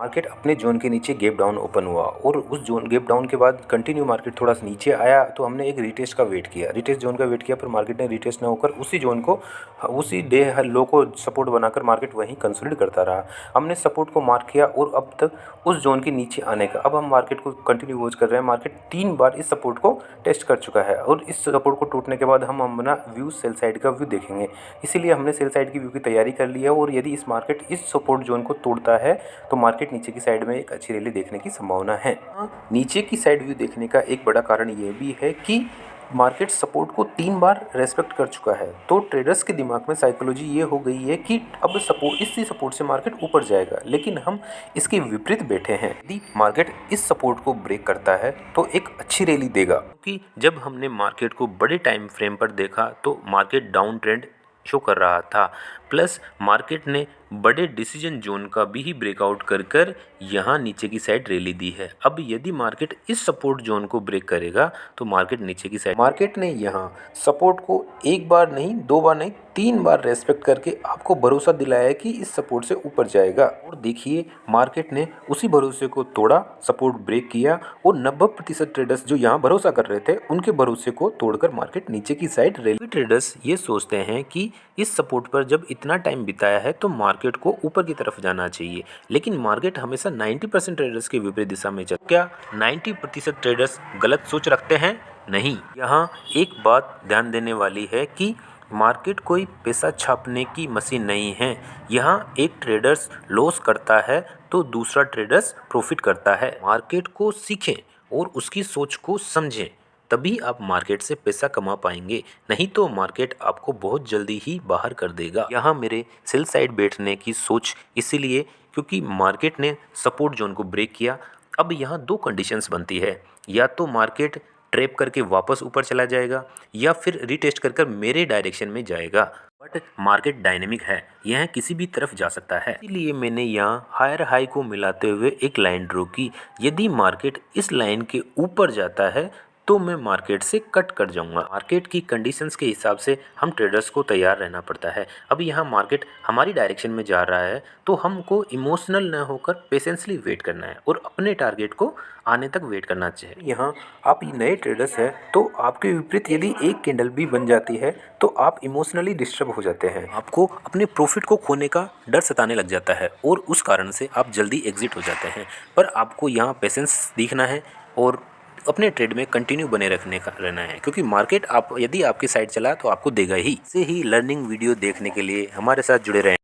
Market अपने zone के नीचे गैप डाउन ओपन हुआ और उस जोन गैप डाउन के बाद कंटिन्यू मार्केट थोड़ा सा नीचे आया, तो हमने एक रिटेस्ट का वेट किया, रिटेस्ट जोन का वेट किया, पर मार्केट ने रिटेस्ट ना होकर उसी जोन को, उसी डे लो को सपोर्ट बनाकर मार्केट वहीं कंसोलिडेट करता रहा। हमने सपोर्ट को मार्क किया और अब तक उस जोन के नीचे आने का, अब हम मार्केट को कंटिन्यू वॉच कर रहे हैं। मार्केट 3 बार इस सपोर्ट को टेस्ट कर चुका है और इस सपोर्ट को टूटने के बाद हम अपना व्यू सेल साइड का व्यू देखेंगे, इसीलिए हमने सेल साइड की व्यू की तैयारी कर ली है। और यदि इस मार्केट इस सपोर्ट जोन को तोड़ता है तो मार्केट नीचे की साइड में एक अच्छी रैली देखने की संभावना है। नीचे की साइड व्यू देखने का एक बड़ा कारण ये भी है कि मार्केट सपोर्ट को 3 बार रेस्पेक्ट कर चुका है, तो ट्रेडर्स के दिमाग में साइकोलॉजी ये हो गई है कि अब सपोर्ट, इसी सपोर्ट से मार्केट ऊपर जाएगा। लेकिन हम इसके विपरीत बैठे हैं। यदि मार्केट इस सपोर्ट को ब्रेक करता है तो एक अच्छी रैली देगा, क्योंकि जब हमने मार्केट को बड़े टाइम फ्रेम पर देखा तो मार्केट डाउन ट्रेंड शो कर रहा था, प्लस मार्केट ने बड़े डिसीजन जोन का भी ब्रेकआउट कर यहाँ नीचे की साइड रैली दी है। अब यदि मार्केट इस सपोर्ट जोन को ब्रेक करेगा तो मार्केट नीचे की साइड, मार्केट ने यहाँ सपोर्ट को 1 बार नहीं, 2 बार नहीं, 3 बार रेस्पेक्ट करके आपको भरोसा दिलाया है कि इस सपोर्ट से ऊपर जाएगा। और देखिए मार्केट ने उसी भरोसे को तोड़ा, सपोर्ट ब्रेक किया और 90% ट्रेडर्स जो यहाँ भरोसा कर रहे थे उनके भरोसे को तोड़कर मार्केट नीचे की साइड रैली। ट्रेडर्स ये सोचते हैं कि इस सपोर्ट पर जब इतना टाइम बिताया है तो मार्केट को ऊपर की तरफ जाना चाहिए, लेकिन मार्केट हमेशा 90% ट्रेडर्स के विपरीत दिशा में चल। क्या 90% ट्रेडर्स गलत सोच रखते हैं? नहीं। यहाँ एक बात ध्यान देने वाली है कि मार्केट कोई पैसा छापने की मशीन नहीं है। यहाँ एक ट्रेडर्स लॉस करता है तो दूसरा ट्रेडर्स प्रॉफिट करता है। मार्केट को सीखें और उसकी सोच को समझें, तभी आप मार्केट से पैसा कमा पाएंगे, नहीं तो मार्केट आपको बहुत जल्दी ही बाहर कर देगा। यहाँ मेरे सेल साइड बैठने की सोच इसीलिए क्योंकि मार्केट ने सपोर्ट जोन को ब्रेक किया। अब यहाँ 2 कंडीशंस बनती है, या तो मार्केट ट्रैप करके वापस ऊपर चला जाएगा या फिर रीटेस्ट कर मेरे डायरेक्शन में जाएगा। बट मार्केट डायनेमिक है, यह किसी भी तरफ जा सकता है, इसलिए मैंने यहाँ हायर हाई को मिलाते हुए एक लाइन ड्रॉ की। यदि मार्केट इस लाइन के ऊपर जाता है तो मैं मार्केट से कट कर जाऊंगा। मार्केट की कंडीशंस के हिसाब से हम ट्रेडर्स को तैयार रहना पड़ता है। अब यहाँ मार्केट हमारी डायरेक्शन में जा रहा है तो हमको इमोशनल न होकर पेशेंसली वेट करना है और अपने टारगेट को आने तक वेट करना चाहिए। यहाँ आप नए ट्रेडर्स हैं तो आपके विपरीत यदि एक कैंडल भी बन जाती है तो आप इमोशनली डिस्टर्ब हो जाते हैं, आपको अपने प्रॉफिट को खोने का डर सताने लग जाता है और उस कारण से आप जल्दी एग्जिट हो जाते हैं। पर आपको यहाँ पेशेंस दिखना है और अपने ट्रेड में कंटिन्यू बने रखने का रहना है, क्योंकि मार्केट आप यदि आपकी साइड चला तो आपको देगा ही। से ही लर्निंग वीडियो देखने के लिए हमारे साथ जुड़े रहें।